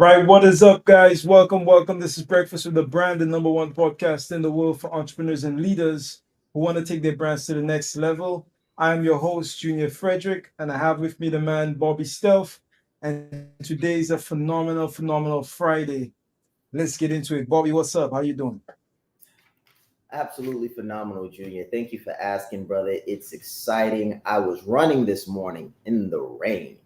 right, what is up, guys? Welcome. This is Breakfast with the Brand, the number one podcast in the world for entrepreneurs and leaders who want to take their brands to the next level. I am your host, Junior Frederick, and I have with me the man, Bobby Stealth. And today is a phenomenal Friday. Let's get into it. Bobby, what's up? How you doing? Absolutely phenomenal, Junior. Thank you for asking, brother. It's exciting. I was running this morning in the rain,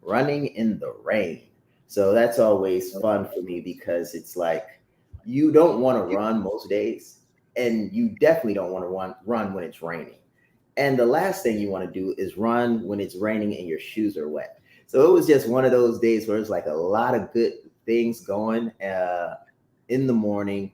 running in the rain. So that's always fun for me because it's like you don't want to run most days, and you definitely don't want to run when it's raining. And the last thing you want to do is run when it's raining and your shoes are wet. So it was just one of those days where it's like a lot of good things going in the morning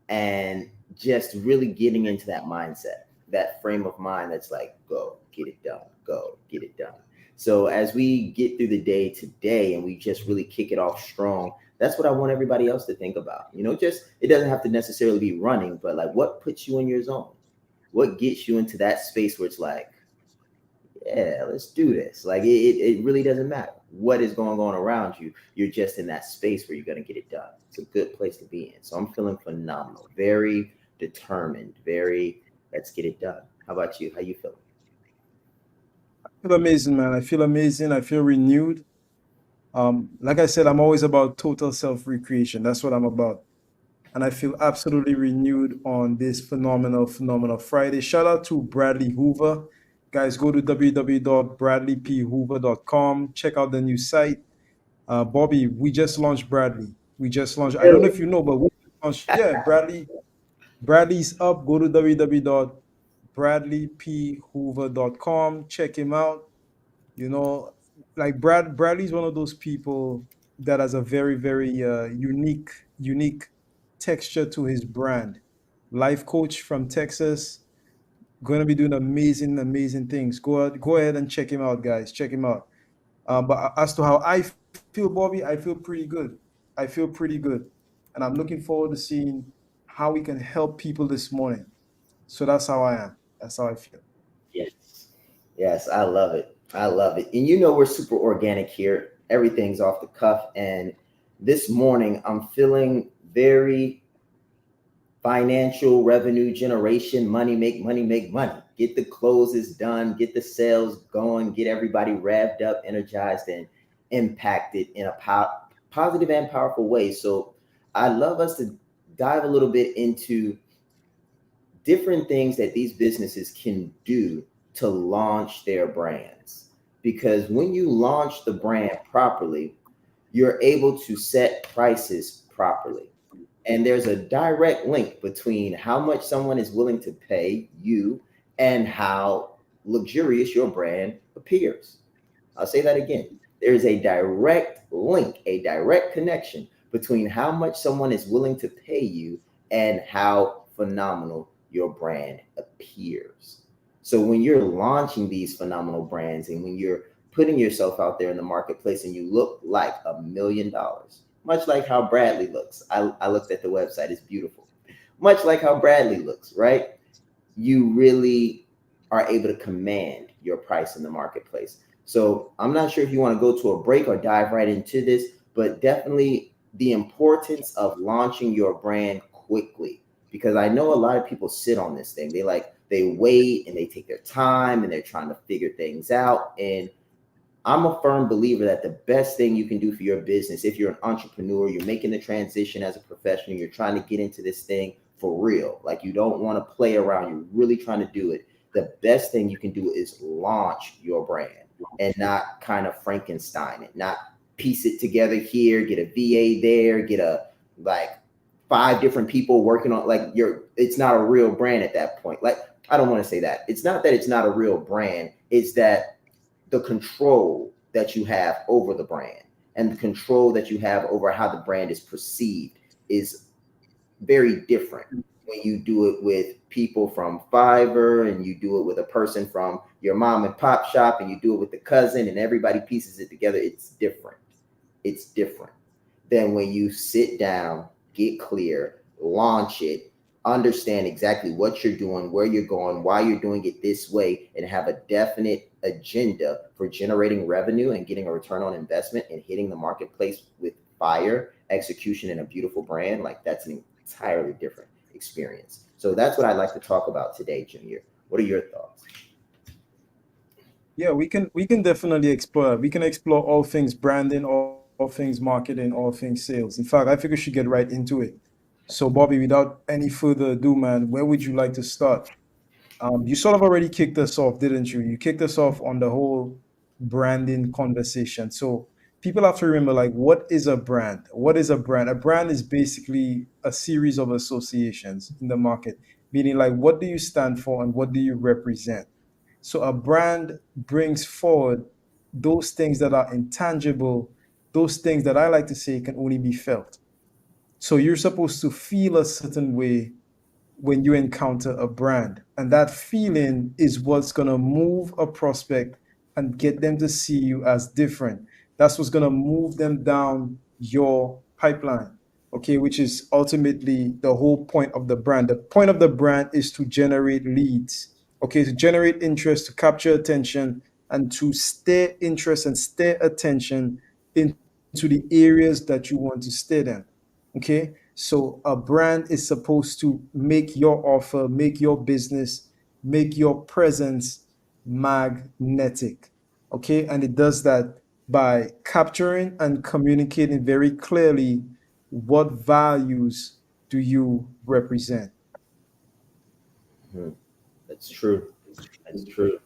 and just really getting into that mindset, that frame of mind that's like, go get it done, go get it done. So as we get through the day today and we just really kick it off strong, that's what I want everybody else to think about. Just it doesn't have to necessarily be running, but like what puts you in your zone? What gets you into that space where it's like, yeah, let's do this. Like it really doesn't matter what is going on around you. You're just in that space where you're going to get it done. It's a good place to be in. So I'm feeling phenomenal, very determined, very let's get it done. How about you? How you feeling? I feel amazing, man. I feel amazing. I feel renewed. Like I said, I'm always about total self recreation. That's what I'm about. And I feel absolutely renewed on this phenomenal Friday. Shout out to Bradley Hoover. Guys, go to www.bradleyphoover.com. Check out the new site. Bobby, we just launched Bradley. We just launched. I don't know Really? if you know, but we launched. Yeah, Bradley. Bradley's up. Go to www.bradleyphoover.com. Check him out. You know, like Bradley's one of those people that has a very unique texture to his brand. Life coach from Texas, going to be doing amazing things. Go ahead and check him out, guys. Check him out. But as to how I feel, Bobby, I feel pretty good. I feel pretty good, and I'm looking forward to seeing how we can help people this morning. So that's how I am. That's how I feel. Yes. Yes, I love it. I love it. And we're super organic here. Everything's off the cuff. And this morning I'm feeling very financial revenue generation, make money. Get the closes done, get the sales going, get everybody revved up, energized, and impacted in a positive and powerful way. So I love us to dive a little bit into different things that these businesses can do to launch their brands. Because when you launch the brand properly, you're able to set prices properly. And there's a direct link between how much someone is willing to pay you and how luxurious your brand appears. I'll say that again. There's a direct link, a direct connection between how much someone is willing to pay you and how phenomenal your brand appears. So when you're launching these phenomenal brands and when you're putting yourself out there in the marketplace and you look like $1 million, much like how Bradley looks. I looked at the website, it's beautiful. Much like how Bradley looks, right? You really are able to command your price in the marketplace. So I'm not sure if you want to go to a break or dive right into this, but definitely the importance of launching your brand quickly. Because I know a lot of people sit on this thing. They wait and they take their time and they're trying to figure things out. And I'm a firm believer that the best thing you can do for your business, if you're an entrepreneur, you're making the transition as a professional, you're trying to get into this thing for real, like you don't want to play around, you're really trying to do it. The best thing you can do is launch your brand and not kind of Frankenstein it, not piece it together here, get a VA there, get a like five different people working on it's not a real brand at that point. Like, I don't want to say that. It's not that it's not a real brand, it's that the control that you have over the brand and the control that you have over how the brand is perceived is very different when you do it with people from Fiverr and you do it with a person from your mom and pop shop and you do it with the cousin and everybody pieces it together. It's different. It's different than when you sit down, get clear, launch it, understand exactly what you're doing, where you're going, why you're doing it this way, and have a definite agenda for generating revenue and getting a return on investment and hitting the marketplace with fire execution and a beautiful brand, like that's an entirely different experience. So that's what I'd like to talk about today, Junior. What are your thoughts? Yeah, we can definitely explore. We can explore all things branding, all things marketing, all things sales. In fact, I think we should get right into it. So, Bobby, without any further ado, man, where would you like to start? You sort of already kicked us off, didn't you? You kicked us off on the whole branding conversation. So people have to remember, like, what is a brand? What is a brand? A brand is basically a series of associations in the market, meaning like, what do you stand for and what do you represent? So a brand brings forward those things that are intangible, those things that I like to say can only be felt. So you're supposed to feel a certain way when you encounter a brand. And that feeling is what's going to move a prospect and get them to see you as different. That's what's going to move them down your pipeline, okay, which is ultimately the whole point of the brand. The point of the brand is to generate leads, okay, to generate interest, to capture attention, and to steer interest and steer attention into the areas that you want to steer them. Okay, so a brand is supposed to make your offer, make your business, make your presence magnetic. Okay, and it does that by capturing and communicating very clearly what values do you represent. Hmm. That's true. That's true.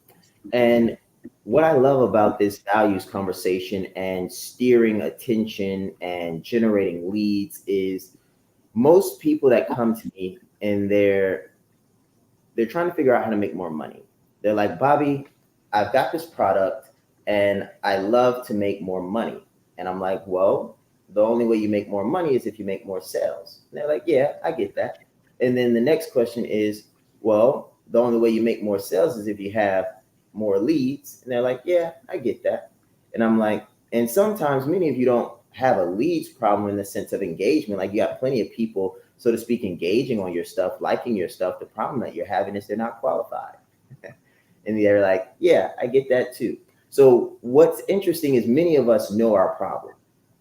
And what I love about this values conversation and steering attention and generating leads is most people that come to me and they're trying to figure out how to make more money. They're like, Bobby, I've got this product and I love to make more money. And I'm like, well, the only way you make more money is if you make more sales. And they're like, yeah, I get that. And then the next question is, well, the only way you make more sales is if you have more leads. And they're like, yeah, I get that. And I'm like, and sometimes many of you don't have a leads problem in the sense of engagement. Like you got plenty of people, so to speak, engaging on your stuff, liking your stuff. The problem that you're having is they're not qualified. And they're like, yeah, I get that too. So what's interesting is many of us know our problem.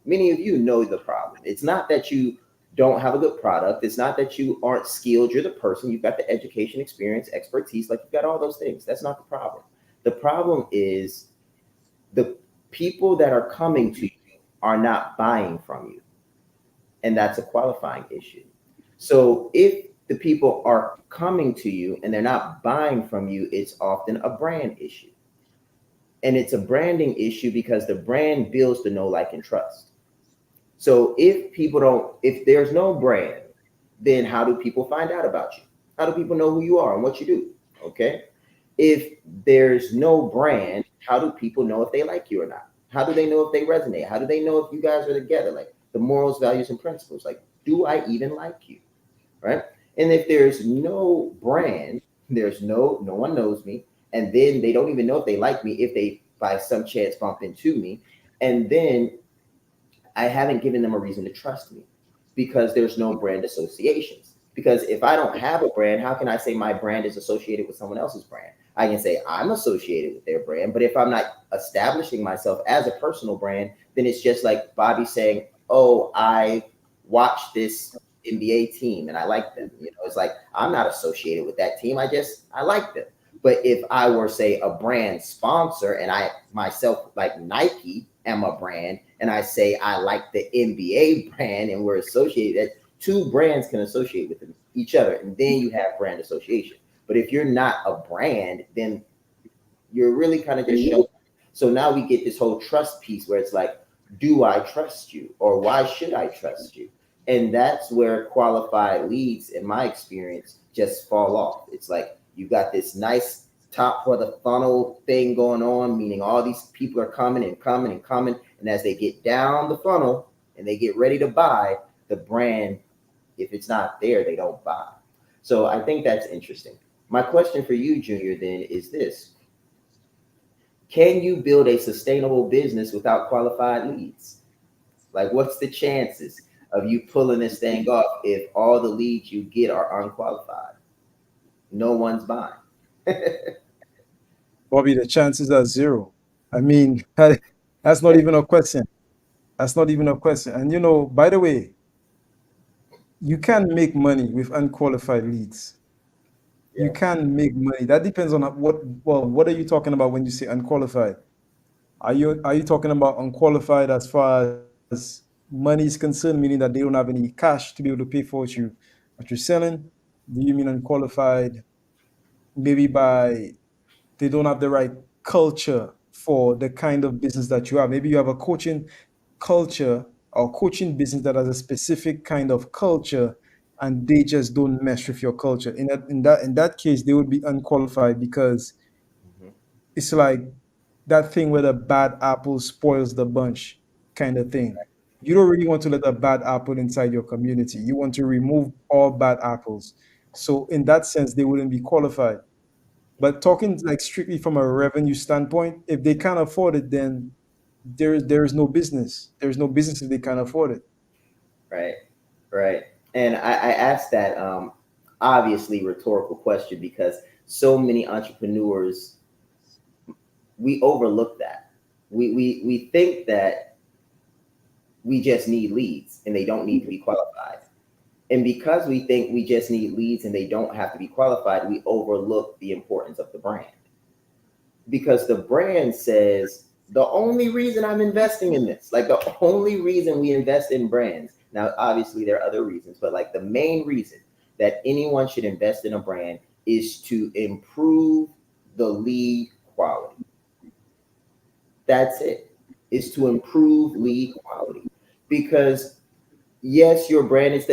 Many of you know the problem. It's not that you don't have a good product. It's not that you aren't skilled. You're the person. You've got the education, experience, expertise. Like you've got all those things. That's not the problem. The problem is the people that are coming to you are not buying from you. And that's a qualifying issue. So if the people are coming to you and they're not buying from you, it's often a brand issue. And it's a branding issue because the brand builds the know, like, and trust. So if there's no brand, then how do people find out about you? How do people know who you are and what you do? Okay. If there's no brand, how do people know if they like you or not? How do they know if they resonate? How do they know if you guys are together? Like the morals, values, and principles. Like, do I even like you? Right? And if there's no brand, there's no one knows me, and then they don't even know if they like me if they by some chance bump into me, and then I haven't given them a reason to trust me because there's no brand associations. Because if I don't have a brand, how can I say my brand is associated with someone else's brand? I can say I'm associated with their brand, but if I'm not establishing myself as a personal brand, then it's just like Bobby saying, "Oh, I watched this NBA team and I like them." You know, it's like I'm not associated with that team. I like them. But if I were, say, a brand sponsor and I myself, like Nike, am a brand, and I say I like the NBA brand and we're associated, two brands can associate with each other, and then you have brand association. But if you're not a brand, then you're really kind of just showing. So now we get this whole trust piece where it's like, do I trust you or why should I trust you? And that's where qualified leads, in my experience, just fall off. It's like you got this nice top for the funnel thing going on, meaning all these people are coming and coming and coming. And as they get down the funnel and they get ready to buy, the brand, if it's not there, they don't buy. So I think that's interesting. My question for you, Junior, then is this: can you build a sustainable business without qualified leads? Like, what's the chances of you pulling this thing off if all the leads you get are unqualified? No one's buying. Bobby, the chances are zero. I mean, that's not even a question. That's not even a question. And by the way, you can make money with unqualified leads. You Yeah. can make money. That depends on what are you talking about when you say unqualified? Are you talking about unqualified as far as money is concerned, meaning that they don't have any cash to be able to pay for what you're selling? Do you mean unqualified maybe by they don't have the right culture for the kind of business that you have? Maybe you have a coaching culture or coaching business that has a specific kind of culture and they just don't mesh with your culture. In that case, they would be unqualified because Hmm. it's like that thing where the bad apple spoils the bunch kind of thing. You don't really want to let a bad apple inside your community. You want to remove all bad apples. So in that sense, they wouldn't be qualified. But talking like strictly from a revenue standpoint, if they can't afford it, then there is no business. There's no business if they can't afford it. Right. Right. And I asked that obviously rhetorical question because so many entrepreneurs, we overlook that. We think that we just need leads and they don't need to be qualified. And because we think we just need leads and they don't have to be qualified, we overlook the importance of the brand. Because the brand says, the only reason I'm investing in this, like the only reason we invest in brands. Now, obviously, there are other reasons, but like the main reason that anyone should invest in a brand is to improve the lead quality. That's it. Is to improve lead quality. Because yes, your brand is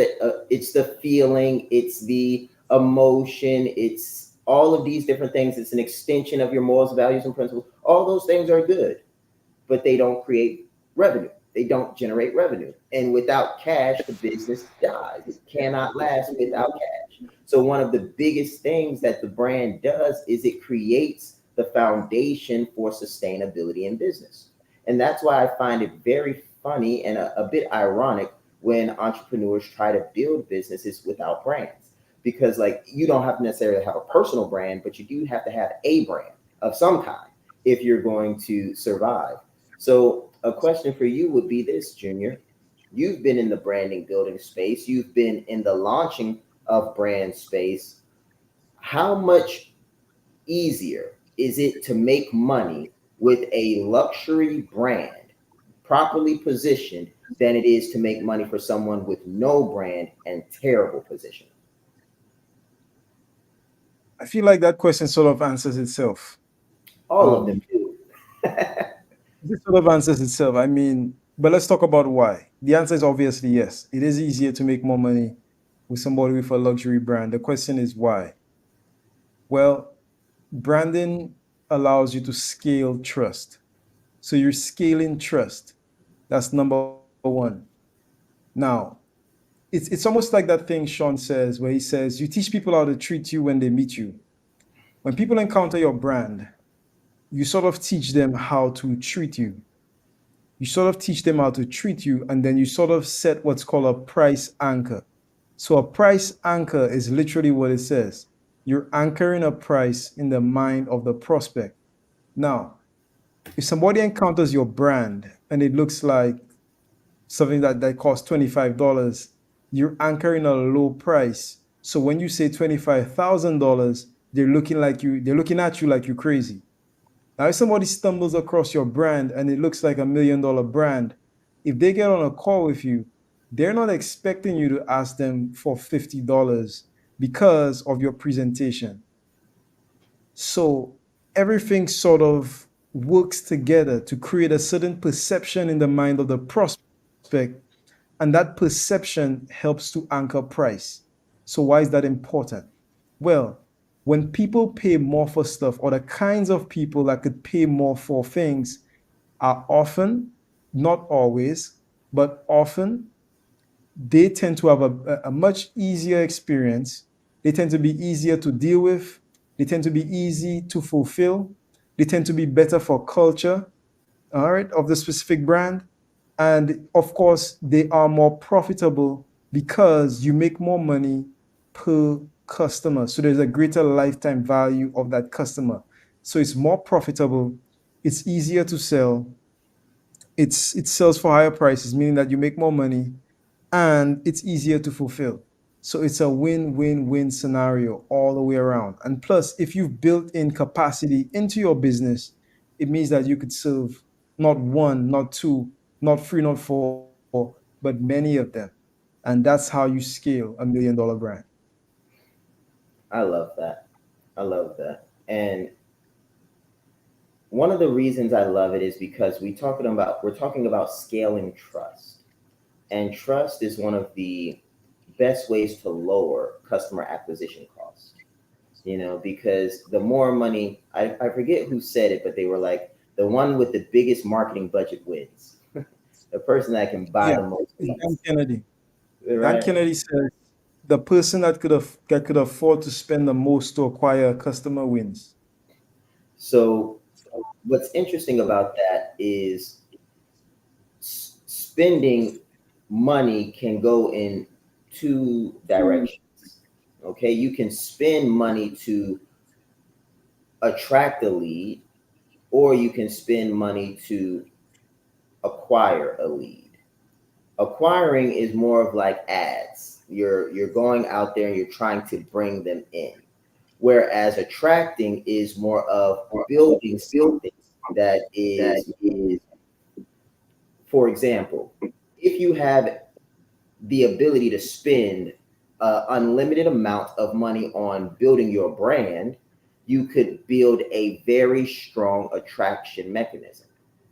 it's the feeling, it's the emotion, it's all of these different things. It's an extension of your morals, values, and principles. All those things are good, but they don't create revenue. They don't generate revenue. And without cash, the business dies. It cannot last without cash. So one of the biggest things that the brand does is it creates the foundation for sustainability in business. And that's why I find it very funny and a bit ironic when entrepreneurs try to build businesses without brands. Because like you don't have to necessarily have a personal brand, but you do have to have a brand of some kind if you're going to survive. So, a question for you would be this, Junior. You've been in the branding building space, you've been in the launching of brand space. How much easier is it to make money with a luxury brand properly positioned than it is to make money for someone with no brand and terrible position? I feel like that question sort of answers itself. All of them Um, do. this sort of answers itself. I mean, but let's talk about why. The answer is obviously yes. It is easier to make more money with somebody with a luxury brand. The question is why? Well, branding allows you to scale trust. So you're scaling trust. That's number one. Now, it's almost like that thing Sean says, where he says, you teach people how to treat you when they meet you. When people encounter your brand, you sort of teach them how to treat you. You sort of teach them how to treat you, and then you sort of set what's called a price anchor. So, a price anchor is literally what it says. You're anchoring a price in the mind of the prospect. Now, if somebody encounters your brand and it looks like something that costs $25, you're anchoring a low price. So when you say $25,000, they're looking at you like you're crazy. Now, if somebody stumbles across your brand and it looks like $1 million brand, if they get on a call with you, they're not expecting you to ask them for $50 because of your presentation. So everything sort of works together to create a certain perception in the mind of the prospect, and that perception helps to anchor price. So why is that important? Well, when people pay more for stuff, or the kinds of people that could pay more for things are often, not always, but often, they tend to have a much easier experience. They tend to be easier to deal with. They tend to be easy to fulfill. They tend to be better for culture, all right, of the specific brand. And of course, they are more profitable because you make more money per customer. So there's a greater lifetime value of that customer. So it's more profitable, it's easier to sell, it sells for higher prices, meaning that you make more money and it's easier to fulfill. So it's a win-win-win scenario all the way around. And plus, if you've built in capacity into your business, it means that you could serve not one, not two, not three, not four, but many of them. And that's how you scale $1 million brand. I love that. I love that. And one of the reasons I love it is because we're talking about scaling trust. And trust is one of the best ways to lower customer acquisition costs. Because the more money, I forget who said it, but they were like, the one with the biggest marketing budget wins. The person that can buy Yeah, the most it's Dan leads. Kennedy. Dan Right. Kennedy says the person that could afford to spend the most to acquire a customer wins. So what's interesting about that is spending money can go in two directions. Okay, you can spend money to attract a lead, or you can spend money to acquire a lead. Acquiring is more of like ads. You're going out there and you're trying to bring them in. Whereas attracting is more of building something that is, for example, if you have the ability to spend an unlimited amount of money on building your brand, you could build a very strong attraction mechanism.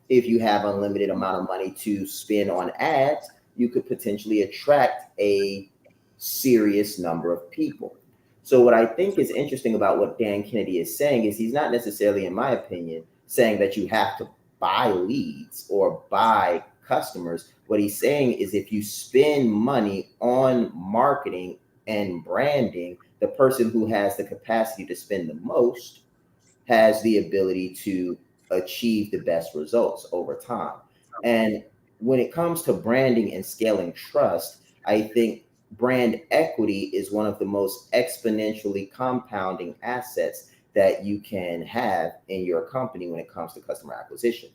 If you have unlimited amount of money to spend on ads, you could potentially attract a serious number of people. So what I think is interesting about what Dan Kennedy is saying is he's not necessarily, in my opinion, saying that you have to buy leads or buy customers. What he's saying is if you spend money on marketing and branding, the person who has the capacity to spend the most has the ability to achieve the best results over time. And when it comes to branding and scaling trust, I think brand equity is one of the most exponentially compounding assets that you can have in your company when it comes to customer acquisition.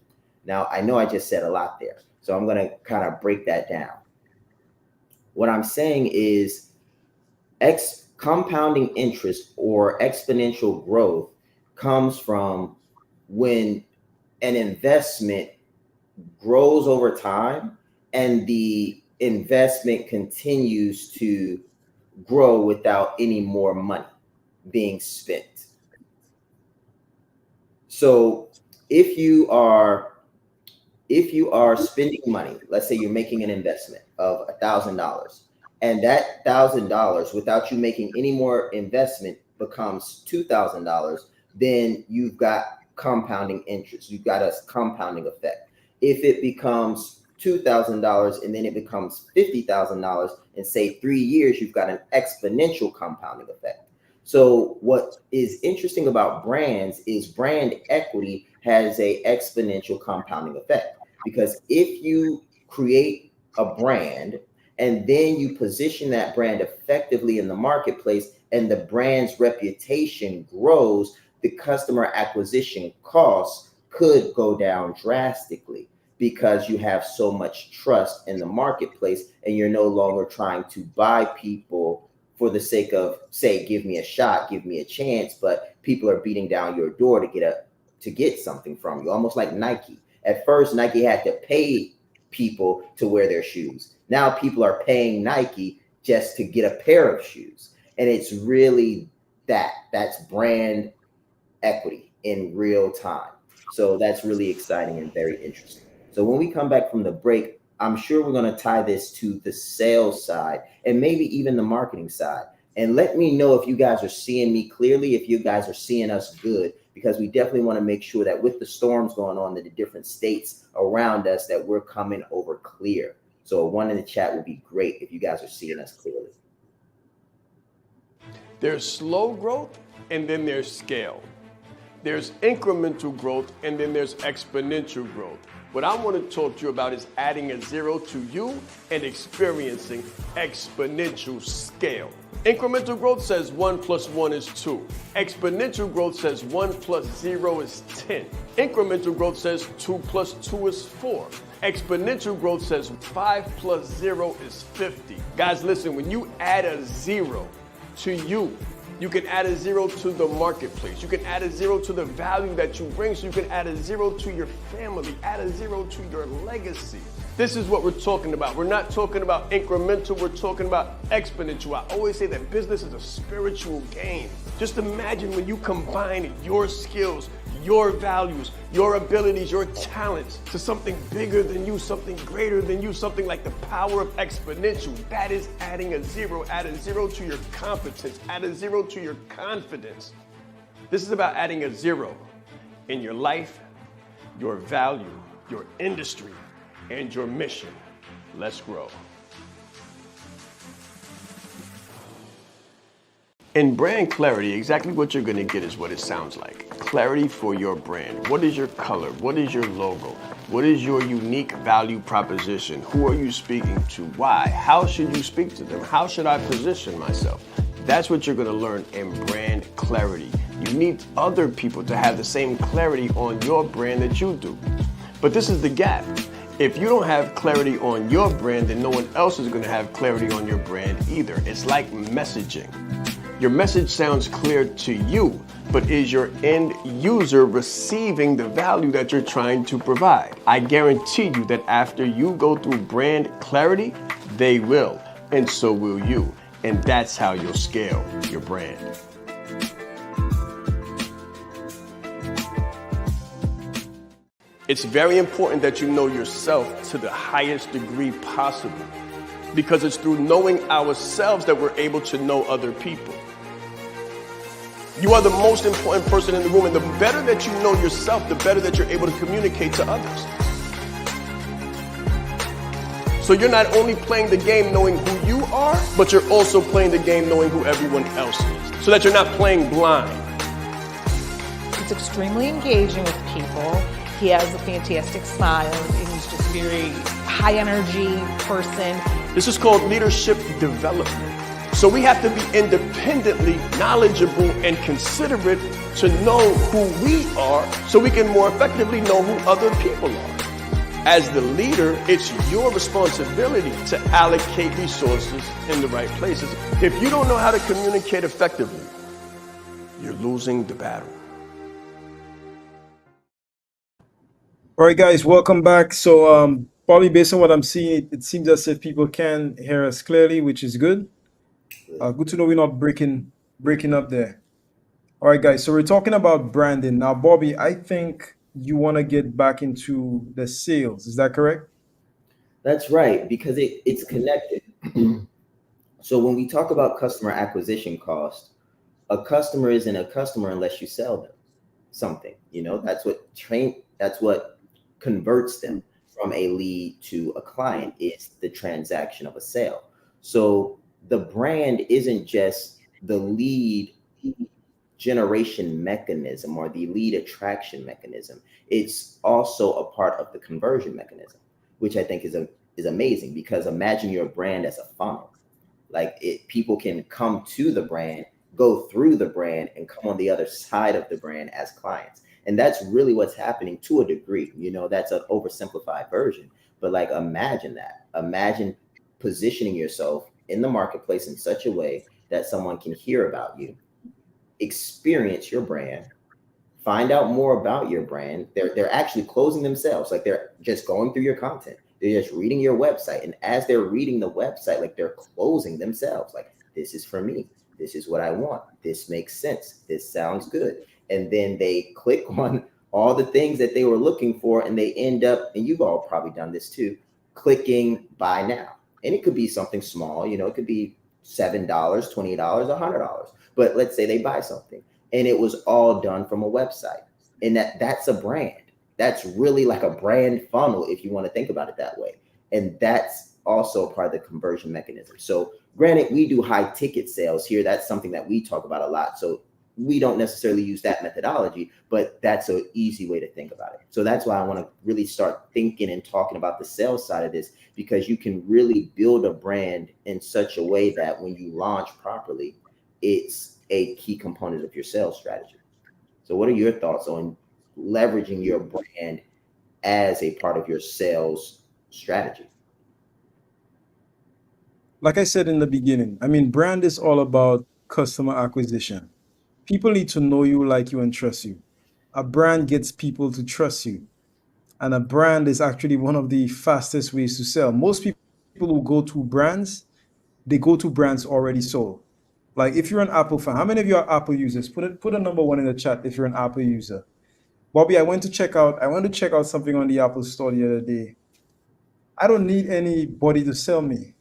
Now, I know I just said a lot there, so I'm going to kind of break that down. What I'm saying is compounding interest or exponential growth comes from when an investment grows over time and the investment continues to grow without any more money being spent. So if you are if you are spending money, let's say you're making an investment of $1,000, and that $1,000 without you making any more investment becomes $2,000, then you've got compounding interest. You've got a compounding effect. If it becomes $2,000 and then it becomes $50,000 in say 3 years, you've got an exponential compounding effect. So what is interesting about brands is brand equity has a exponential compounding effect. Because if you create a brand and then you position that brand effectively in the marketplace and the brand's reputation grows, the customer acquisition costs could go down drastically because you have so much trust in the marketplace and you're no longer trying to buy people for the sake of, say, give me a shot, give me a chance, but people are beating down your door to get something from you, almost like Nike. At first, Nike had to pay people to wear their shoes. Now people are paying Nike just to get a pair of shoes. And it's really that's brand equity in real time. So that's really exciting and very interesting. So when we come back from the break, I'm sure we're going to tie this to the sales side and maybe even the marketing side. And let me know if you guys are seeing me clearly, if you guys are seeing us good, because we definitely want to make sure that with the storms going on in the different states around us, that we're coming over clear. So one in the chat would be great if you guys are seeing us clearly. There's slow growth and then there's scale. There's incremental growth and then there's exponential growth. What I want to talk to you about is adding a zero to you and experiencing exponential scale. Incremental growth says 1 plus 1 is 2. Exponential growth says 1 plus 0 is 10. Incremental growth says 2 plus 2 is 4. Exponential growth says 5 plus 0 is 50. Guys, listen, when you add a 0 to you, you can add a 0 to the marketplace. You can add a 0 to the value that you bring. So you can add a 0 to your family, add a 0 to your legacy. This is what we're talking about. We're not talking about incremental, we're talking about exponential. I always say that business is a spiritual game. Just imagine when you combine your skills, your values, your abilities, your talents to something bigger than you, something greater than you, something like the power of exponential. That is adding a 0. Add a 0 to your competence, add a 0 to your confidence. This is about adding a 0 in your life, your value, your industry, and your mission. Let's grow. In brand clarity, exactly what you're gonna get is what it sounds like. Clarity for your brand. What is your color? What is your logo? What is your unique value proposition? Who are you speaking to? Why? How should you speak to them? How should I position myself? That's what you're gonna learn in brand clarity. You need other people to have the same clarity on your brand that you do. But this is the gap. If you don't have clarity on your brand, then no one else is gonna have clarity on your brand either. It's like messaging. Your message sounds clear to you, but is your end user receiving the value that you're trying to provide? I guarantee you that after you go through brand clarity, they will, and so will you. And that's how you'll scale your brand. It's very important that you know yourself to the highest degree possible, because it's through knowing ourselves that we're able to know other people. You are the most important person in the room, and the better that you know yourself, the better that you're able to communicate to others. So you're not only playing the game knowing who you are, but you're also playing the game knowing who everyone else is, so that you're not playing blind. He's extremely engaging with people. He has a fantastic smile, and he's just a very high energy person. This is called leadership development. So we have to be independently knowledgeable and considerate to know who we are, so we can more effectively know who other people are. As the leader, it's your responsibility to allocate resources in the right places. If you don't know how to communicate effectively, you're losing the battle. All right, guys, welcome back. So, probably based on what I'm seeing, it seems as if people can hear us clearly, which is good. Good to know we're not breaking up there. All right, guys. So we're talking about branding now, Bobby. I think you want to get back into the sales. Is that correct? That's right, because it's connected. So when we talk about customer acquisition cost, a customer isn't a customer unless you sell them something. That's what converts them from a lead to a client, is the transaction of a sale. So the brand isn't just the lead generation mechanism or the lead attraction mechanism. It's also a part of the conversion mechanism, which I think is amazing, because imagine your brand as a funnel. Like people can come to the brand, go through the brand, and come on the other side of the brand as clients. And that's really what's happening to a degree. That's an oversimplified version, but like, imagine that. Imagine positioning yourself in the marketplace in such a way that someone can hear about you, experience your brand, find out more about your brand. They're actually closing themselves. Like, they're just going through your content. They're just reading your website. And as they're reading the website, like, they're closing themselves. Like, this is for me. This is what I want. This makes sense. This sounds good. And then they click on all the things that they were looking for, and they end up, and you've all probably done this too, clicking buy now. And it could be something small, it could be $7, $20, $100. But let's say they buy something, and it was all done from a website. And that's a brand. That's really like a brand funnel, if you want to think about it that way. And that's also part of the conversion mechanism. So granted, we do high ticket sales here. That's something that we talk about a lot. So we don't necessarily use that methodology, but that's an easy way to think about it. So that's why I want to really start thinking and talking about the sales side of this, because you can really build a brand in such a way that when you launch properly, it's a key component of your sales strategy. So what are your thoughts on leveraging your brand as a part of your sales strategy? Like I said in the beginning, I mean, brand is all about customer acquisition. People need to know you, like you, and trust you. A brand gets people to trust you. And a brand is actually one of the fastest ways to sell. Most people who go to brands, they go to brands already sold. Like if you're an Apple fan, how many of you are Apple users? Put a number one in the chat if you're an Apple user. Bobby, I went to check out something on the Apple store the other day. I don't need anybody to sell me.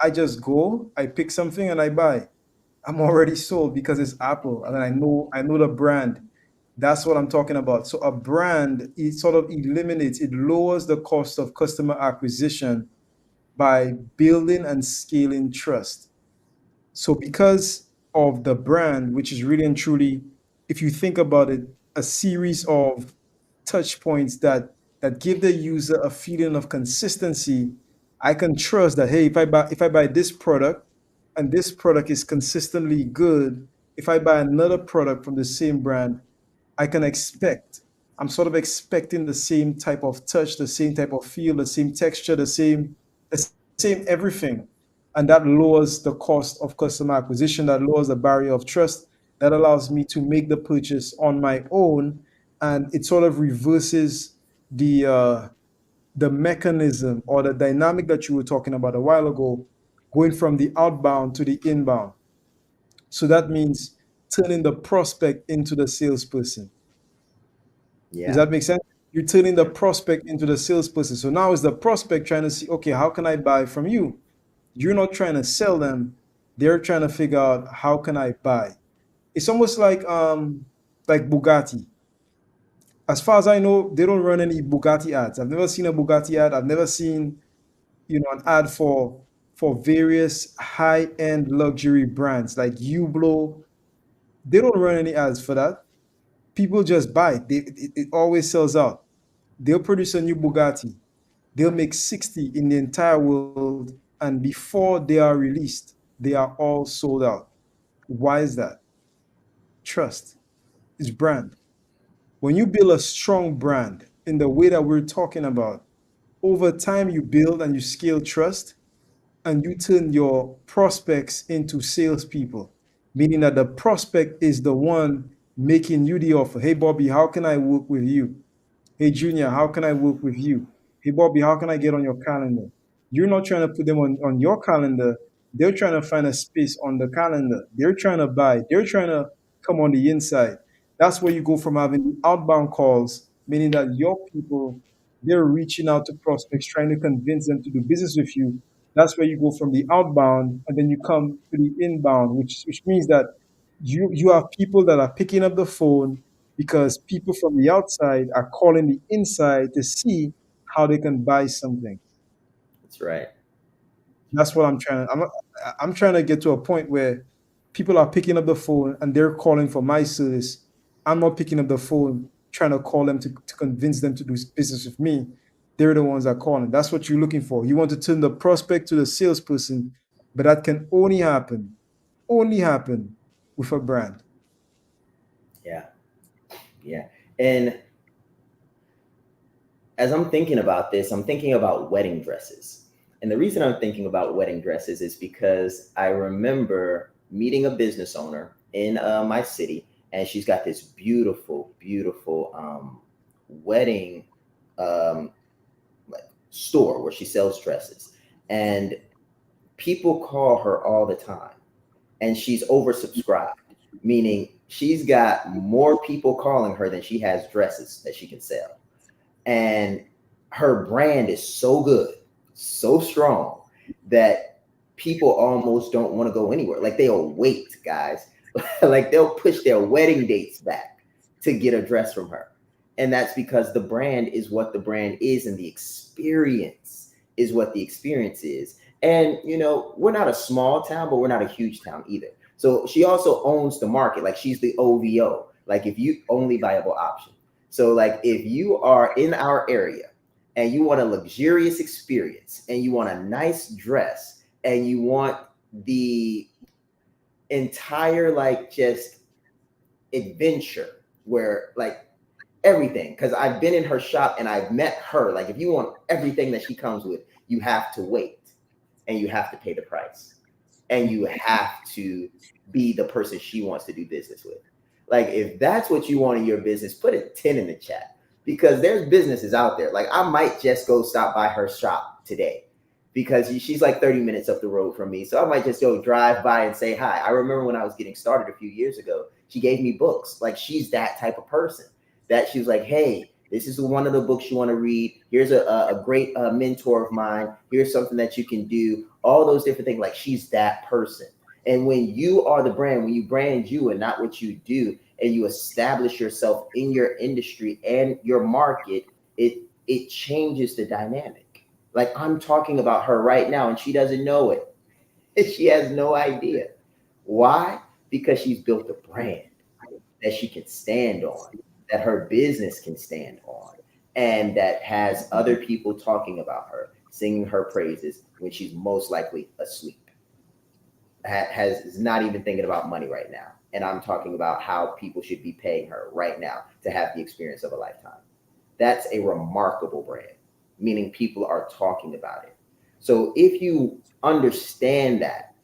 I just go, I pick something and I buy. I'm already sold because it's Apple and I know the brand. That's what I'm talking about. So a brand, it sort of eliminates, it lowers the cost of customer acquisition by building and scaling trust. So because of the brand, which is really and truly, if you think about it, a series of touch points that give the user a feeling of consistency, I can trust that hey, if I buy this product and this product is consistently good, if I buy another product from the same brand, I can expect. I'm sort of expecting the same type of touch, the same type of feel, the same texture, the same everything. And that lowers the cost of customer acquisition, that lowers the barrier of trust, that allows me to make the purchase on my own. And it sort of reverses the mechanism or the dynamic that you were talking about a while ago, going from the outbound to the inbound. So that means turning the prospect into the salesperson. Does Yeah. that make sense? You're turning the Yeah. prospect into the salesperson. So now is the prospect trying to see, okay, how can I buy from you? You're not trying to sell them. They're trying to figure out how can I buy. It's almost like Bugatti. As far as I know, they don't run any Bugatti ads. I've never seen a Bugatti ad. I've never seen, an ad for various high-end luxury brands like Hublot. They don't run any ads for that. People just buy. It always sells out. They'll produce a new Bugatti. They'll make 60 in the entire world, and before they are released, they are all sold out. Why is that? Trust is brand. When you build a strong brand in the way that we're talking about, over time you build and you scale trust and you turn your prospects into salespeople, meaning that the prospect is the one making you the offer. Hey, Bobby, how can I work with you? Hey, Junior, how can I work with you? Hey, Bobby, how can I get on your calendar? You're not trying to put them on your calendar. They're trying to find a space on the calendar. They're trying to buy. They're trying to come on the inside. That's where you go from having the outbound calls, meaning that your people, they're reaching out to prospects, trying to convince them to do business with you. That's where you go from the outbound and then you come to the inbound, which means that you have people that are picking up the phone because people from the outside are calling the inside to see how they can buy something. That's right. That's what I'm trying to get to a point where people are picking up the phone and they're calling for my service. I'm not picking up the phone trying to call them to convince them to do business with me. They're the ones that are calling. That's what you're looking for. You want to turn the prospect to the salesperson, but that can only happen with a brand. Yeah. Yeah. And as I'm thinking about this, I'm thinking about wedding dresses. And the reason I'm thinking about wedding dresses is because I remember meeting a business owner in my city, and she's got this beautiful, beautiful wedding um, like store where she sells dresses. And people call her all the time, and she's oversubscribed, meaning she's got more people calling her than she has dresses that she can sell. And her brand is so good, so strong that people almost don't want to go anywhere. Like they'll wait, guys. Like they'll push their wedding dates back to get a dress from her. And that's because the brand is what the brand is, and the experience is what the experience is. And we're not a small town, but we're not a huge town either. So she also owns the market. Like she's the OVO, like if you only viable option. So like if you are in our area and you want a luxurious experience and you want a nice dress and you want the entire like just adventure where like everything, because I've been in her shop and I've met her. Like if you want everything that she comes with, you have to wait and you have to pay the price and you have to be the person she wants to do business with. Like if that's what you want in your business, put a 10 in the chat, because there's businesses out there. Like I might just go stop by her shop today because she's like 30 minutes up the road from me. So I might just go drive by and say hi. I remember when I was getting started a few years ago, she gave me books. Like she's that type of person that she was like, hey, this is one of the books you want to read. Here's a great mentor of mine. Here's something that you can do. All those different things. Like she's that person. And when you are the brand, when you brand you and not what you do, and you establish yourself in your industry and your market, it changes the dynamic. Like I'm talking about her right now and she doesn't know it. She has no idea. Why? Because she's built a brand that she can stand on, that her business can stand on, and that has other people talking about her, singing her praises when she's most likely asleep. Is not even thinking about money right now. And I'm talking about how people should be paying her right now to have the experience of a lifetime. That's a remarkable brand, meaning people are talking about it. So if you understand that,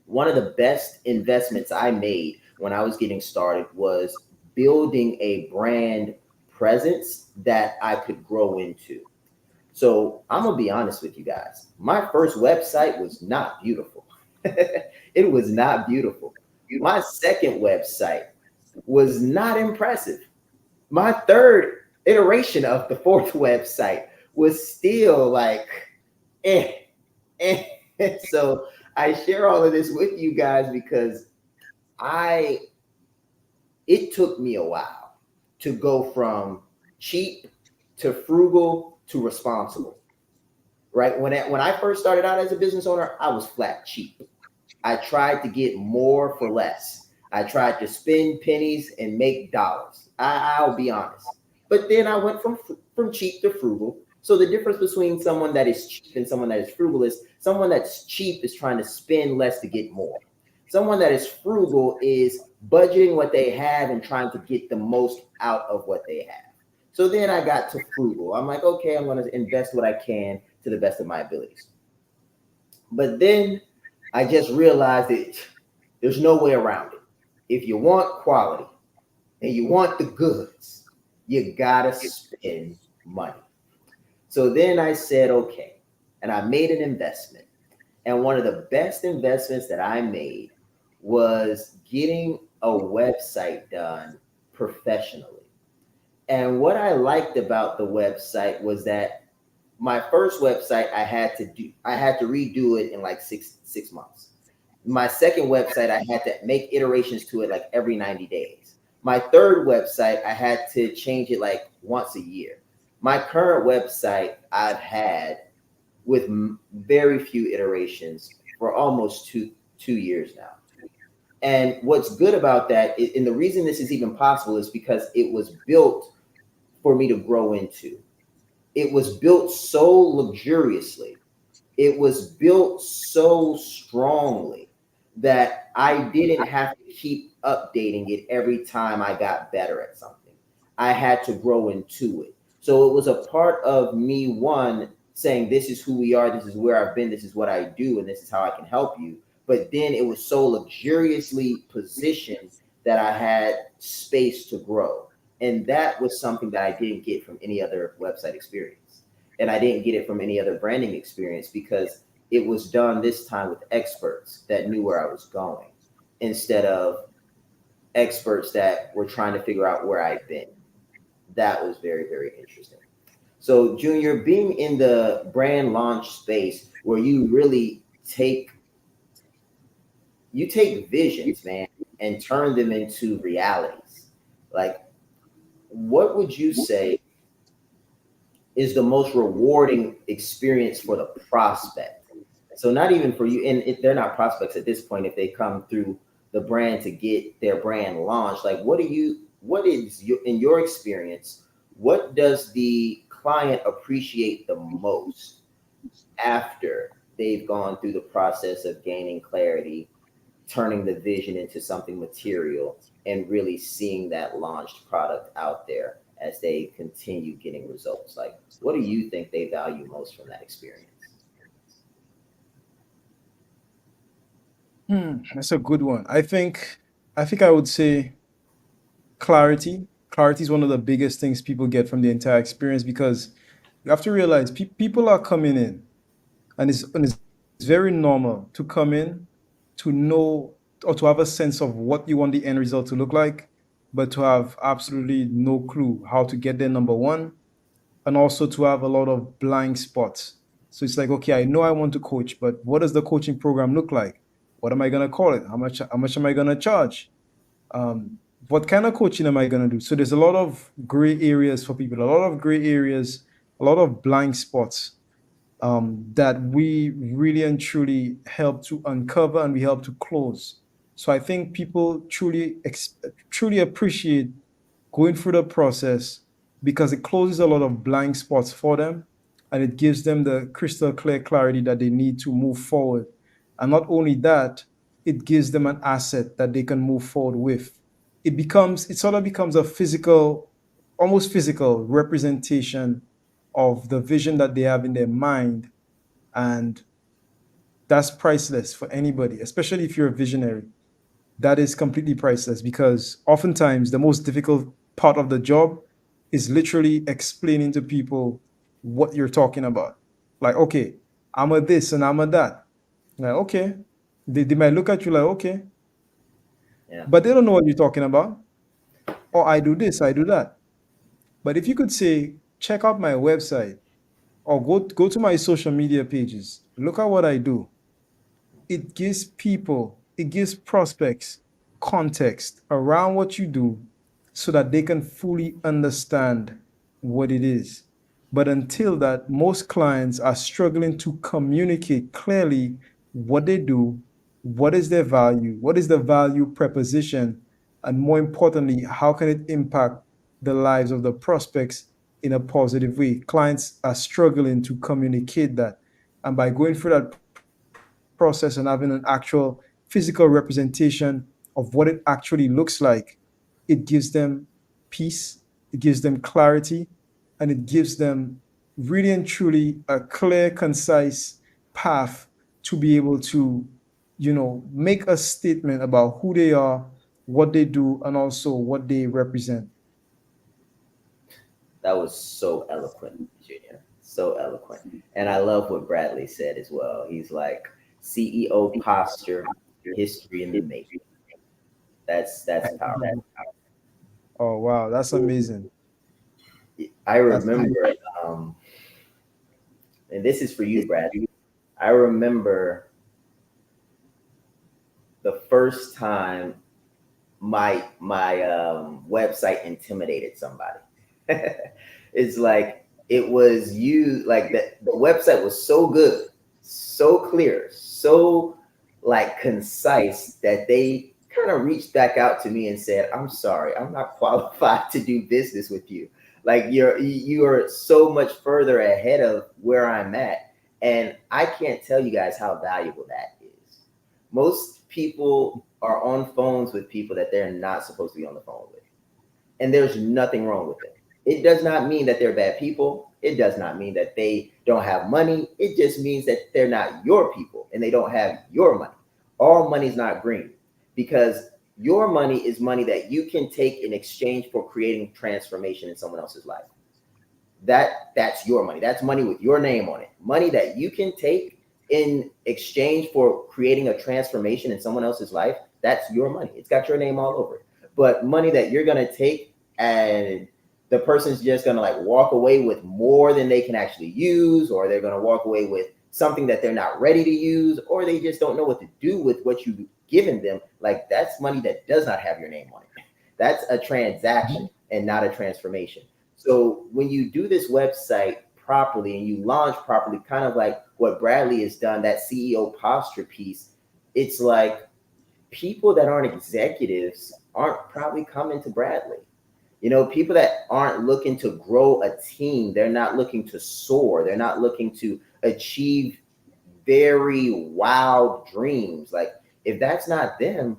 one of the best investments I made when I was getting started was building a brand presence that I could grow into. So I'm gonna be honest with you guys. My first website was not beautiful. It was not beautiful. My second website was not impressive. My third iteration of the fourth website was still like, eh, eh. So I share all of this with you guys because it took me a while to go from cheap to frugal to responsible, right? When I first started out as a business owner, I was flat cheap. I tried to get more for less. I tried to spend pennies and make dollars. I'll be honest. But then I went from cheap to frugal. So the difference between someone that is cheap and someone that is frugal is someone that's cheap is trying to spend less to get more. Someone that is frugal is budgeting what they have and trying to get the most out of what they have. So then I got to frugal. I'm like, okay, I'm going to invest what I can to the best of my abilities. But then I just realized that there's no way around it. If you want quality and you want the goods, you gotta spend money. So then I said, okay, and I made an investment. And one of the best investments that I made was getting a website done professionally. And what I liked about the website was that my first website I had to redo it in like six months. My second website, I had to make iterations to it like every 90 days. My third website, I had to change it like once a year. My current website I've had with very few iterations for almost two years now. And what's good about that, and the reason this is even possible is because it was built for me to grow into. It was built so luxuriously. It was built so strongly that I didn't have to keep updating it every time I got better at something. I had to grow into it. So it was a part of me, one, saying, this is who we are, this is where I've been, this is what I do, and this is how I can help you. But then it was so luxuriously positioned that I had space to grow. And that was something that I didn't get from any other website experience. And I didn't get it from any other branding experience because it was done this time with experts that knew where I was going instead of experts that were trying to figure out where I've been. That was very, very interesting. So, Junior, being in the brand launch space where you really take visions, man, and turn them into realities, like, what would you say is the most rewarding experience for the prospect? So not even for you, and they're not prospects at this point if they come through the brand to get their brand launched. Like, what is your, in your experience, what does the client appreciate the most after they've gone through the process of gaining clarity, turning the vision into something material, and really seeing that launched product out there as they continue getting results? Like, what do you think they value most from that experience? That's a good one. I think I would say clarity. Clarity is one of the biggest things people get from the entire experience, because you have to realize people are coming in, and it's very normal to come in to know or to have a sense of what you want the end result to look like, but to have absolutely no clue how to get there, number one, and also to have a lot of blind spots. So it's like, okay, I know I want to coach, but what does the coaching program look like? What am I gonna call it? How much am I gonna charge? Um, what kind of coaching am I gonna do? So there's a lot of gray areas for people, a lot of gray areas, a lot of blind spots, that we really and truly help to uncover and we help to close. So I think people truly appreciate going through the process, because it closes a lot of blind spots for them, and it gives them the crystal clear clarity that they need to move forward. And not only that, it gives them an asset that they can move forward with. It sort of becomes a physical, almost physical representation of the vision that they have in their mind. And that's priceless for anybody, especially if you're a visionary. That is completely priceless, because oftentimes the most difficult part of the job is literally explaining to people what you're talking about. Like, okay, I'm a this and I'm a that. Like, okay. They might look at you like, okay, Yeah. but they don't know what you're talking about. Or I do this, I do that. But if you could say, check out my website, or go to my social media pages, look at what I do, it gives prospects context around what you do, so that they can fully understand what it is. But until that, most clients are struggling to communicate clearly what they do, what is their value, what is the value proposition, and more importantly, how can it impact the lives of the prospects in a positive way. Clients are struggling to communicate that. And by going through that process and having an actual physical representation of what it actually looks like, it gives them peace, it gives them clarity, and it gives them really and truly a clear, concise path to be able to, make a statement about who they are, what they do, and also what they represent. That was so eloquent, Junior. So eloquent. And I love what Bradley said as well. He's like, CEO posture, history in the making. That's powerful. Oh, wow, that's amazing. I That's amazing. remember, um, and this is for you, Brad. I remember the first time my website intimidated somebody. It's like it was you, like the website was so good, so clear, so like concise that they kind of reached back out to me and said, I'm sorry, I'm not qualified to do business with you. Like you are so much further ahead of where I'm at. And I can't tell you guys how valuable that is. Most people are on phones with people that they're not supposed to be on the phone with. And there's nothing wrong with it. It does not mean that they're bad people. It does not mean that they don't have money. It just means that they're not your people and they don't have your money. All money is not green, because your money is money that you can take in exchange for creating transformation in someone else's life. That's your money. That's money with your name on it. Money that you can take in exchange for creating a transformation in someone else's life. That's your money. It's got your name all over it. But money that you're going to take and the person's just going to like walk away with more than they can actually use, or they're going to walk away with something that they're not ready to use, or they just don't know what to do with what you've given them. Like, that's money that does not have your name on it. That's a transaction and not a transformation. So when you do this website properly and you launch properly, kind of like what Bradley has done, that CEO posture piece, it's like people that aren't executives aren't probably coming to Bradley. People that aren't looking to grow a team, they're not looking to soar, they're not looking to achieve very wild dreams. Like, if that's not them,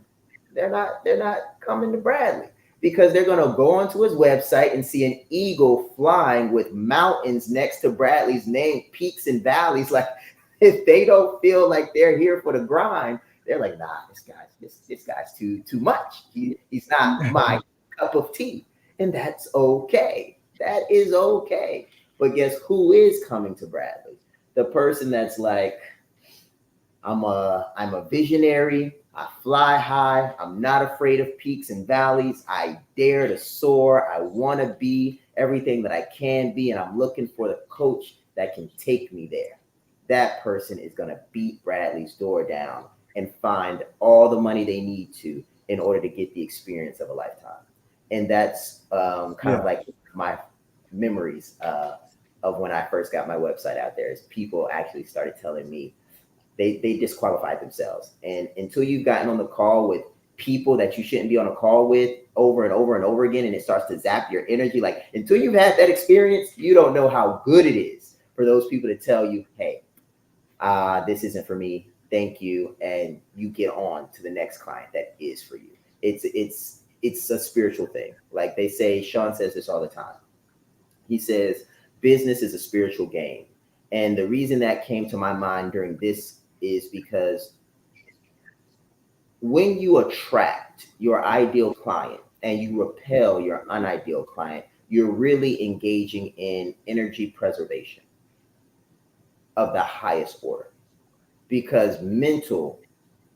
they're not coming to Bradley, because they're going to go onto his website and see an eagle flying with mountains next to Bradley's name, peaks and valleys. Like, if they don't feel like they're here for the grind, they're like, nah, this guy's too much. He's not my cup of tea. And that's okay. That is okay. But guess who is coming to Bradley? The person that's like, I'm a visionary. I fly high. I'm not afraid of peaks and valleys. I dare to soar. I want to be everything that I can be, and I'm looking for the coach that can take me there. That person is going to beat Bradley's door down and find all the money they need to in order to get the experience of a lifetime. And that's kind of Yeah. like my memories of when I first got my website out there. Is people actually started telling me they disqualified themselves. And until you've gotten on the call with people that you shouldn't be on a call with over and over and over again, and it starts to zap your energy, like, until you've had that experience, you don't know how good it is for those people to tell you, hey, this isn't for me, thank you, and you get on to the next client that is for you. It's a spiritual thing. Like they say, Shaan says this all the time. He says business is a spiritual game. And the reason that came to my mind during this is because when you attract your ideal client and you repel your unideal client, you're really engaging in energy preservation of the highest order, because mental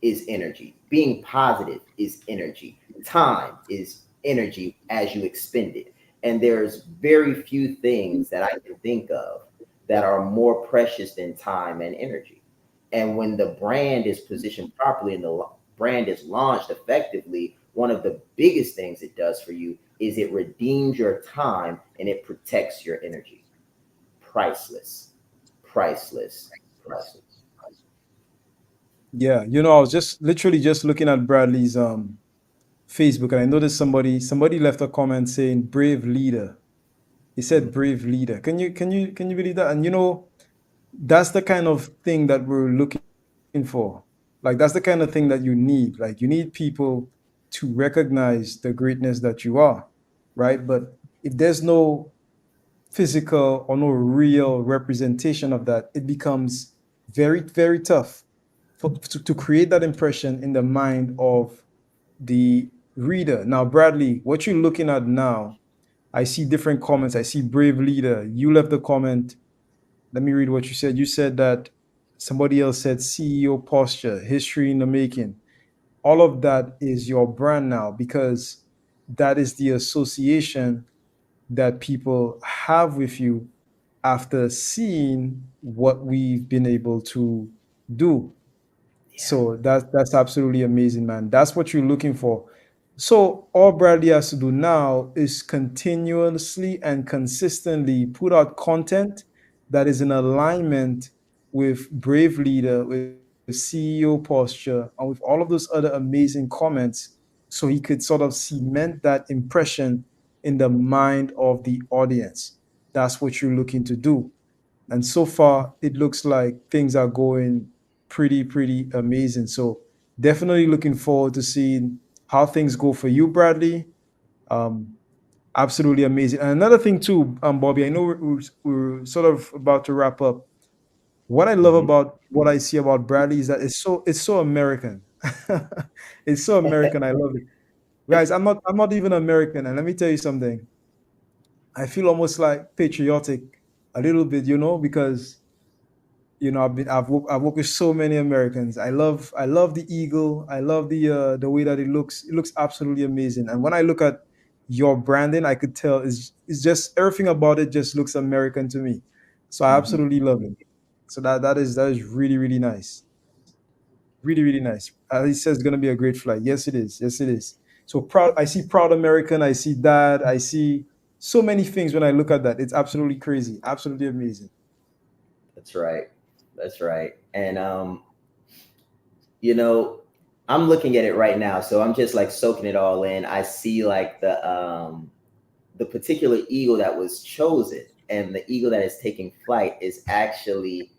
is energy, being positive is energy, time is energy as you expend it. And there's very few things that I can think of that are more precious than time and energy. And when the brand is positioned properly and the brand is launched effectively, one of the biggest things it does for you is it redeems your time and it protects your energy. Priceless, priceless, priceless. Yeah. I was just literally just looking at Bradley's Facebook, and I noticed somebody left a comment saying brave leader. He said brave leader. Can you believe that? And that's the kind of thing that we're looking for. Like, that's the kind of thing that you need. Like, you need people to recognize the greatness that you are, right? But if there's no physical or no real representation of that, it becomes very, very tough to create that impression in the mind of the reader. Now, Bradley, what you're looking at now, I see different comments. I see brave leader. You left the comment. Let me read what you said. You said that somebody else said CEO posture, history in the making. All of that is your brand now, because that is the association that people have with you after seeing what we've been able to do. Yeah. So that's absolutely amazing, man. That's what you're looking for. So all Bradley has to do now is continuously and consistently put out content that is in alignment with Brave Leader, with CEO posture, and with all of those other amazing comments, so he could sort of cement that impression in the mind of the audience. That's what you're looking to do. And so far, it looks like things are going pretty amazing. So definitely looking forward to seeing how things go for you, Bradley. Um, Absolutely amazing. And another thing too, Bobby, I know we're sort of about to wrap up. What I love Mhm. about what I see about Bradley is that it's so American. It's so American. I love it, guys. I'm not even American, and let me tell you something. I feel almost like patriotic a little bit, because I've worked with so many Americans. I love the eagle. I love the way that it looks. It looks absolutely amazing. And when I look at your branding, I could tell it's just everything about it just looks American to me. So I Mhm. absolutely love it. So that is really nice. Really nice. He says it's gonna be a great flight. Yes, it is. Yes, it is. So proud. I see proud American. I see that. I see so many things when I look at that. It's absolutely crazy. Absolutely amazing. That's right. That's right. And you know, I'm looking at it right now, so I'm just like soaking it all in. I see like the particular eagle that was chosen, and the eagle that is taking flight is actually,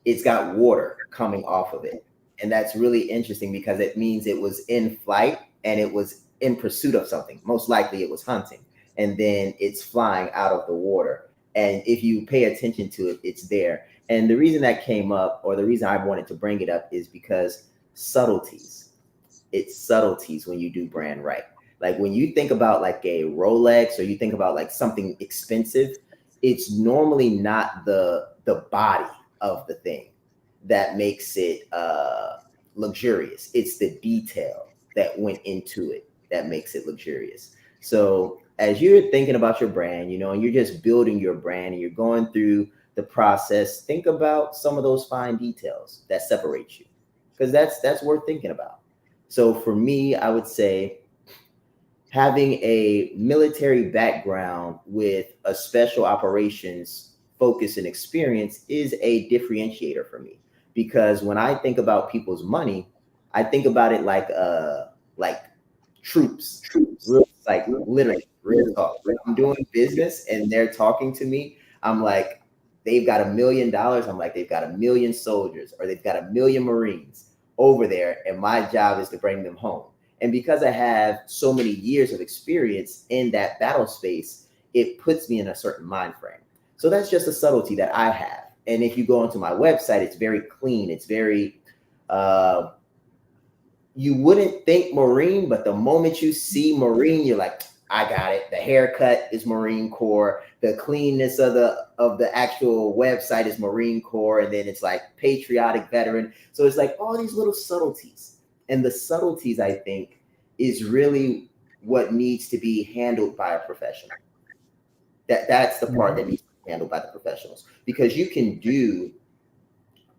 it's got water coming off of it. And that's really interesting because it means it was in flight and it was in pursuit of something. Most likely it was hunting. And then it's flying out of the water. And if you pay attention to it, it's there. And the reason that came up, or the reason I wanted to bring it up, is because subtleties. It's subtleties when you do brand right. Like when you think about like a Rolex, or you think about like something expensive, it's normally not the body of the thing that makes it luxurious. It's the detail that went into it that makes it luxurious. So as you're thinking about your brand, and you're just building your brand and you're going through the process, think about some of those fine details that separate you, because that's worth thinking about. So for me, I would say having a military background with a special operations focus and experience is a differentiator for me, because when I think about people's money, I think about it like troops, real, like literally real talk. When I'm doing business and they're talking to me, I'm like, they've got $1 million. I'm like, they've got 1 million soldiers, or they've got 1 million Marines over there, and my job is to bring them home. And because I have so many years of experience in that battle space, it puts me in a certain mind frame. So that's just a subtlety that I have. And if you go onto my website, it's very clean. It's very, you wouldn't think Marine, but the moment you see Marine, you're like, I got it. The haircut is Marine Corps. The cleanness of the actual website is Marine Corps, and then it's like patriotic veteran. So it's like all these little subtleties, and the subtleties, I think, is really what needs to be handled by a professional. That's the part that needs to be handled by the professionals, because you can do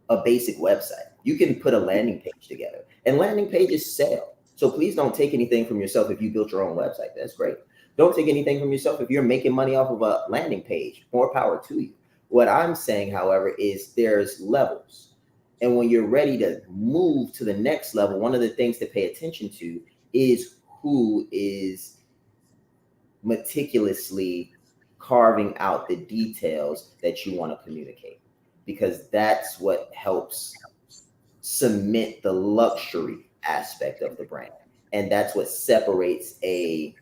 a basic website. You can put a landing page together, and landing pages sell. So please don't take anything from yourself if you built your own website. That's great. Don't take anything from yourself if you're making money off of a landing page. More power to you. What I'm saying, however, is there's levels. And when you're ready to move to the next level, one of the things to pay attention to is who is meticulously carving out the details that you want to communicate, because that's what helps cement the luxury aspect of the brand. And that's what separates a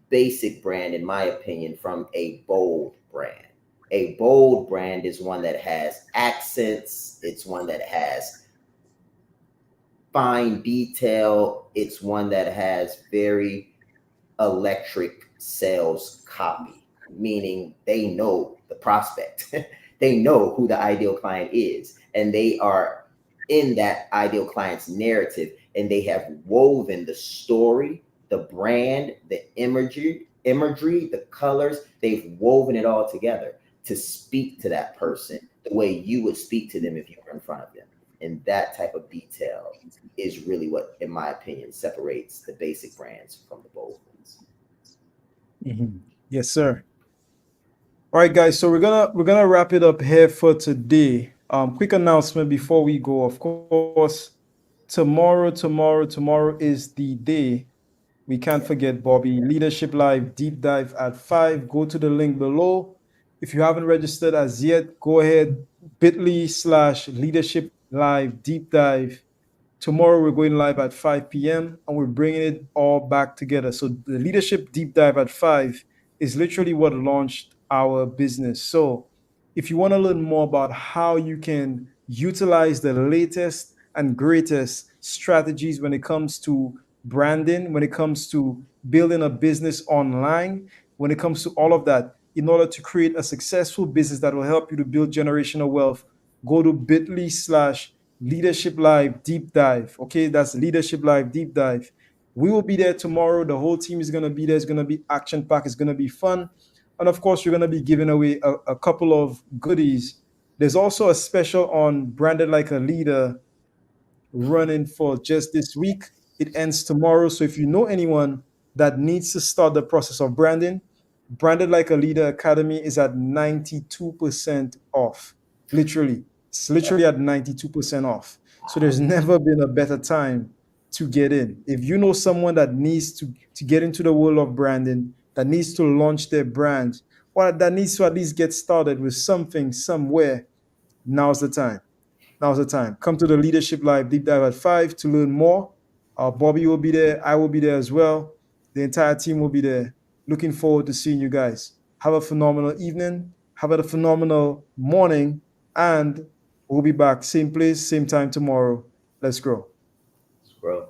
basic brand, in my opinion, from a bold brand. A bold brand is one that has accents, it's one that has fine detail, it's one that has very electric sales copy, meaning they know the prospect, they know who the ideal client is, and they are in that ideal client's narrative, and they have woven the story, the brand, the imagery, the colors, they've woven it all together to speak to that person the way you would speak to them if you were in front of them. And that type of detail is really what, in my opinion, separates the basic brands from the bold ones. Mhm. Yes, sir. All right, guys. So we're gonna wrap it up here for today. Quick announcement before we go. Of course, tomorrow is the day. We can't forget Bobby Leadership Live deep dive at 5. Go to the link below. If you haven't registered as yet, go ahead, bit.ly/leadership live deep dive. Tomorrow we're going live at 5 p.m. and we're bringing it all back together. So the leadership deep dive at 5 is literally what launched our business. So if you want to learn more about how you can utilize the latest and greatest strategies when it comes to branding, when it comes to building a business online, when it comes to all of that, in order to create a successful business that will help you to build generational wealth, go to bit.ly/leadership live deep dive. Okay, that's leadership live deep dive. We will be there tomorrow. The whole team is going to be there. It's going to be action packed. It's going to be fun. And of course, we're going to be giving away a couple of goodies. There's also a special on Branded Like a Leader running for just this week. It ends tomorrow. So if you know anyone that needs to start the process of branding, Branded Like a Leader Academy is at 92% off. Literally. It's literally at 92% off. So there's never been a better time to get in. If you know someone that needs to get into the world of branding, that needs to launch their brand, or that needs to at least get started with something somewhere, now's the time. Now's the time. Come to the Leadership Live Deep Dive at 5 to learn more. Bobby will be there. I will be there as well. The entire team will be there. Looking forward to seeing you guys. Have a phenomenal evening. Have a phenomenal morning. And we'll be back same place, same time tomorrow. Let's grow. Bro.